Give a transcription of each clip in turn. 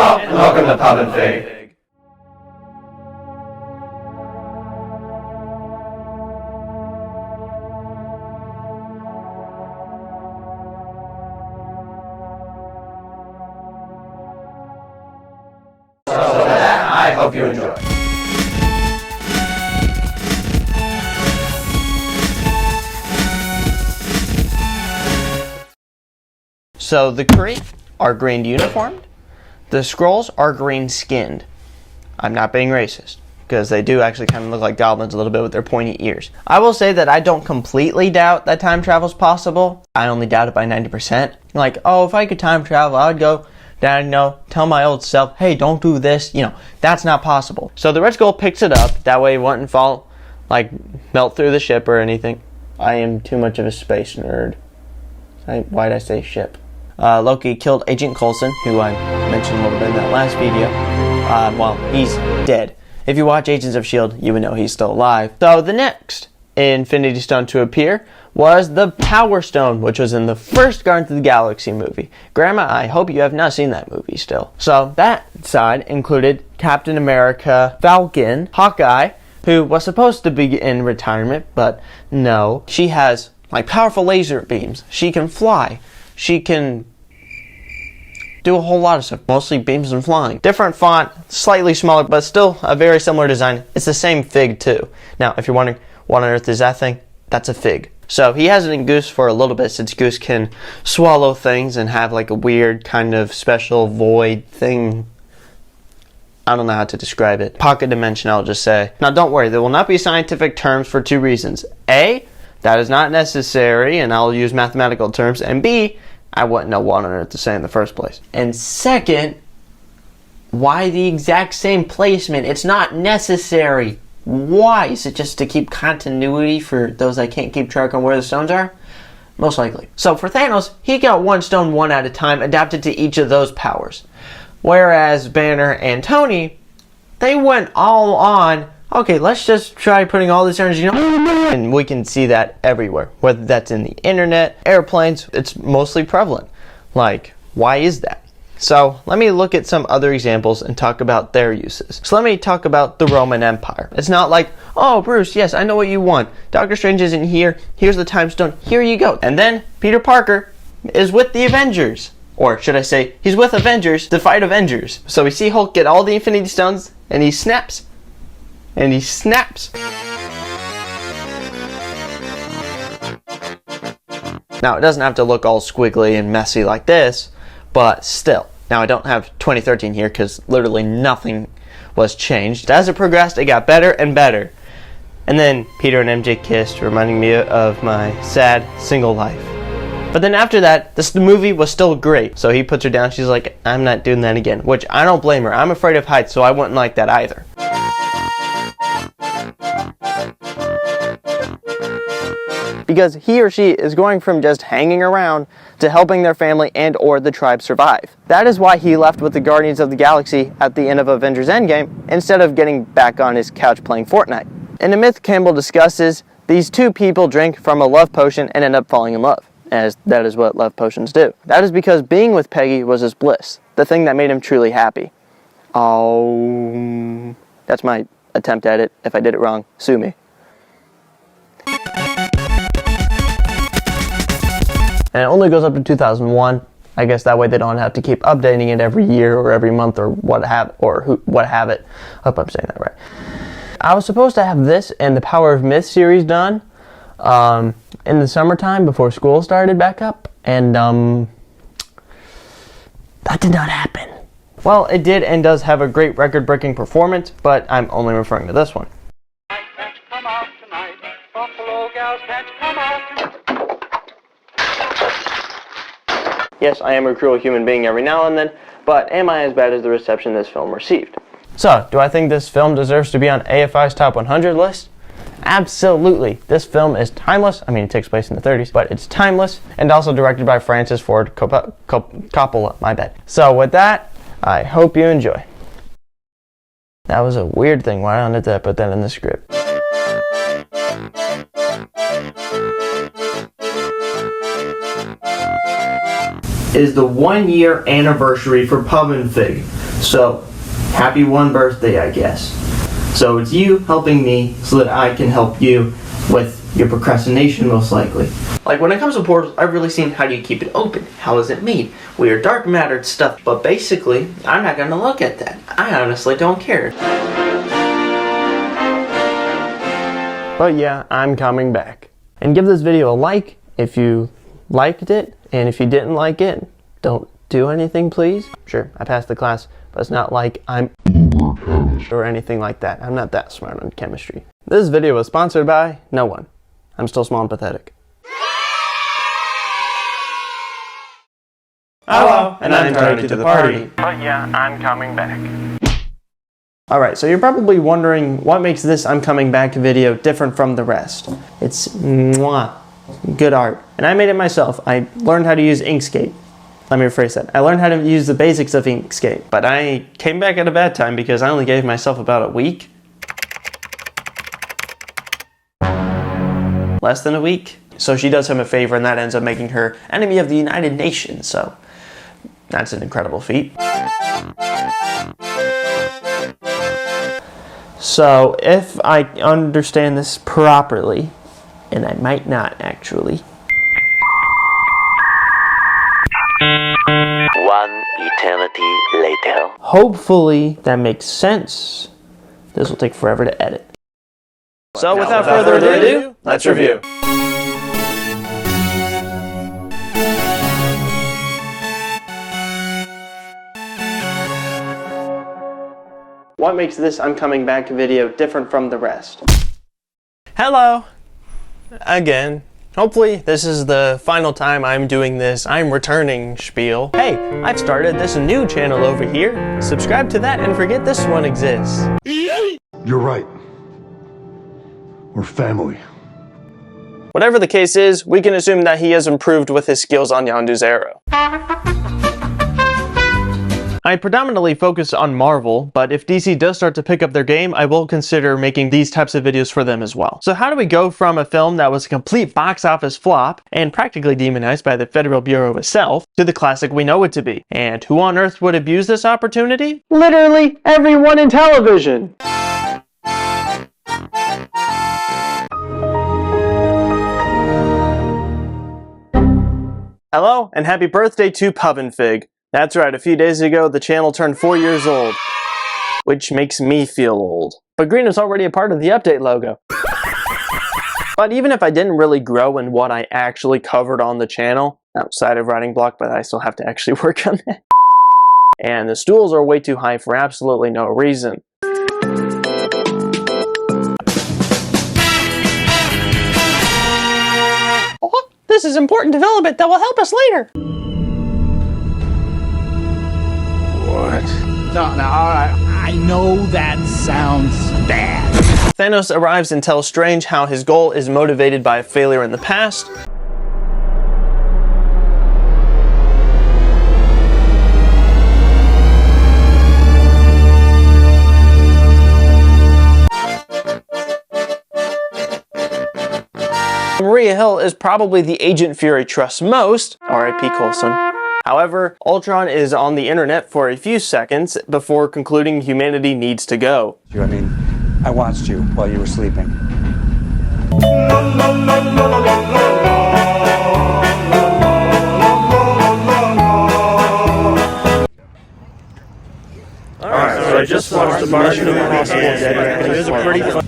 Hello, and welcome to Pop and Fig. So that, I hope you enjoy. So the Kree are green uniformed. The Skrulls are green skinned. I'm not being racist, because they do actually kind of look like goblins a little bit with their pointy ears. I will say that I don't completely doubt that time travel is possible. I only doubt it by 90%. Like, oh, if I could time travel, I would go down, tell my old self, hey, don't do this. That's not possible. So the Red Skull picks it up. That way it wouldn't fall, melt through the ship or anything. I am too much of a space nerd. Why'd I say ship? Loki killed Agent Coulson, who I mentioned a little bit in that last video. He's dead. If you watch Agents of S.H.I.E.L.D., you would know he's still alive. So the next Infinity Stone to appear was the Power Stone, which was in the first Guardians of the Galaxy movie. Grandma, I hope you have not seen that movie still. So that side included Captain America, Falcon, Hawkeye, who was supposed to be in retirement, but no. She has powerful laser beams. She can fly. She can do a whole lot of stuff, mostly beams and flying. Different font, slightly smaller, but still a very similar design. It's the same fig too. Now, if you're wondering, what on earth is that thing? That's a fig. So he has it in Goose for a little bit, since Goose can swallow things and have a weird kind of special void thing. I don't know how to describe it. Pocket dimension, I'll just say. Now don't worry, there will not be scientific terms for two reasons. A, that is not necessary, and I'll use mathematical terms. And B, I wouldn't know what on earth to say in the first place. And second, why the exact same placement? It's not necessary. Why? Is it just to keep continuity for those that can't keep track on where the stones are? Most likely. So for Thanos, he got one stone one at a time, adapted to each of those powers. Whereas Banner and Tony, they went all on, okay, let's just try putting all this energy, and we can see that everywhere. Whether that's in the internet, airplanes, it's mostly prevalent. Why is that? So let me look at some other examples and talk about their uses. So let me talk about the Roman Empire. It's not like, oh, Bruce, yes, I know what you want. Doctor Strange isn't here. Here's the time stone. Here you go. And then Peter Parker is with the Avengers. Or should I say, he's with Avengers to fight Avengers. So we see Hulk get all the Infinity Stones, and he snaps. And he snaps. Now, it doesn't have to look all squiggly and messy like this, but still. Now, I don't have 2013 here because literally nothing was changed. As it progressed, it got better and better. And then Peter and MJ kissed, reminding me of my sad single life. But then after that, the movie was still great. So he puts her down. She's like, I'm not doing that again. Which I don't blame her. I'm afraid of heights, so I wouldn't like that either. Because he or she is going from just hanging around to helping their family and or the tribe survive. That is why he left with the Guardians of the Galaxy at the end of Avengers Endgame instead of getting back on his couch playing Fortnite. In the myth Campbell discusses, these two people drink from a love potion and end up falling in love, as that is what love potions do. That is because being with Peggy was his bliss, the thing that made him truly happy. Oh, that's my attempt at it. If I did it wrong, sue me. And it only goes up to 2001. I guess that way they don't have to keep updating it every year or every month or what have it. I hope I'm saying that right. I was supposed to have this and the Power of Myth series done in the summertime before school started back up, and that did not happen. Well, it did and does have a great record-breaking performance, but I'm only referring to this one. Come out tonight. Buffalo gals can't come out tonight. Yes, I am a cruel human being every now and then, but am I as bad as the reception this film received? So, do I think this film deserves to be on AFI's Top 100 list? Absolutely. This film is timeless. I mean, it takes place in the 30s, but it's timeless, and also directed by Francis Ford Coppola, my bad. So with that, I hope you enjoy. That was a weird thing. Why did I put that in the script? is the 1 year anniversary for Pub and Fig. So, happy 1 birthday, I guess. So it's you helping me so that I can help you with your procrastination, most likely. Like when it comes to portals, I've really seen how do you keep it open, how is it made, weird dark mattered stuff, but basically, I'm not gonna look at that. I honestly don't care. But yeah, I'm coming back. And give this video a like if you liked it, and if you didn't like it, don't do anything, please. Sure, I passed the class, but it's not like I'm or anything like that. I'm not that smart on chemistry. This video was sponsored by no one. I'm still small and pathetic. Hello, and I'm Tardy to the party. But yeah, I'm coming back. Alright, so you're probably wondering what makes this I'm coming back video different from the rest. It's good art. And I made it myself. I learned how to use Inkscape. Let me rephrase that. I learned how to use the basics of Inkscape, but I came back at a bad time because I only gave myself about a week. Less than a week. So she does him a favor and that ends up making her enemy of the United Nations, so that's an incredible feat. So if I understand this properly, and I might not actually. 1 eternity later. Hopefully that makes sense. This will take forever to edit. So without further ado, let's review. What makes this I'm coming back video different from the rest? Hello! Again. Hopefully this is the final time I'm doing this I'm returning spiel. Hey, I've started this new channel over here. Subscribe to that and forget this one exists. You're right. We're family. Whatever the case is, we can assume that he has improved with his skills on Yondu's arrow. I predominantly focus on Marvel, but if DC does start to pick up their game, I will consider making these types of videos for them as well. So how do we go from a film that was a complete box office flop and practically demonized by the Federal Bureau itself to the classic we know it to be? And who on earth would abuse this opportunity? Literally everyone in television! Hello, and happy birthday to Pub and Fig. That's right, a few days ago, the channel turned 4 years old, which makes me feel old. But green is already a part of the update logo. But even if I didn't really grow in what I actually covered on the channel, outside of writing block, but I still have to actually work on that. And the stools are way too high for absolutely no reason. Oh, this is important development that will help us later. No, alright. I know that sounds bad. Thanos arrives and tells Strange how his goal is motivated by a failure in the past. Maria Hill is probably the Agent Fury trusts most, R.I.P. Coulson. However, Ultron is on the internet for a few seconds before concluding humanity needs to go. I mean, I watched you while you were sleeping. Alright, so I just watched the Mission Impossible Dead. It was a pretty fun.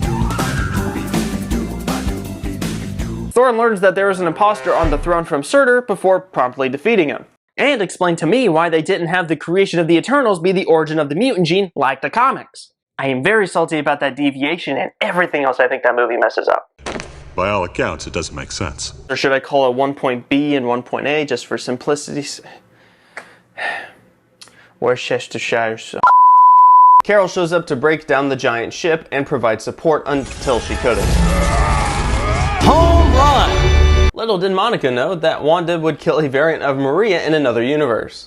Thor learns that there is an imposter on the throne from Surtur before promptly defeating him. And explain to me why they didn't have the creation of the Eternals be the origin of the mutant gene like the comics. I am very salty about that deviation and everything else I think that movie messes up. By all accounts, it doesn't make sense. Or should I call it 1.B and 1.A just for simplicity's sake? Worcestershire. Carol shows up to break down the giant ship and provide support until she couldn't. Home run! Little did Monica know that Wanda would kill a variant of Maria in another universe.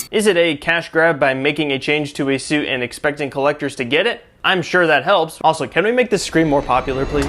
Is it a cash grab by making a change to a suit and expecting collectors to get it? I'm sure that helps. Also, can we make this scream more popular, please?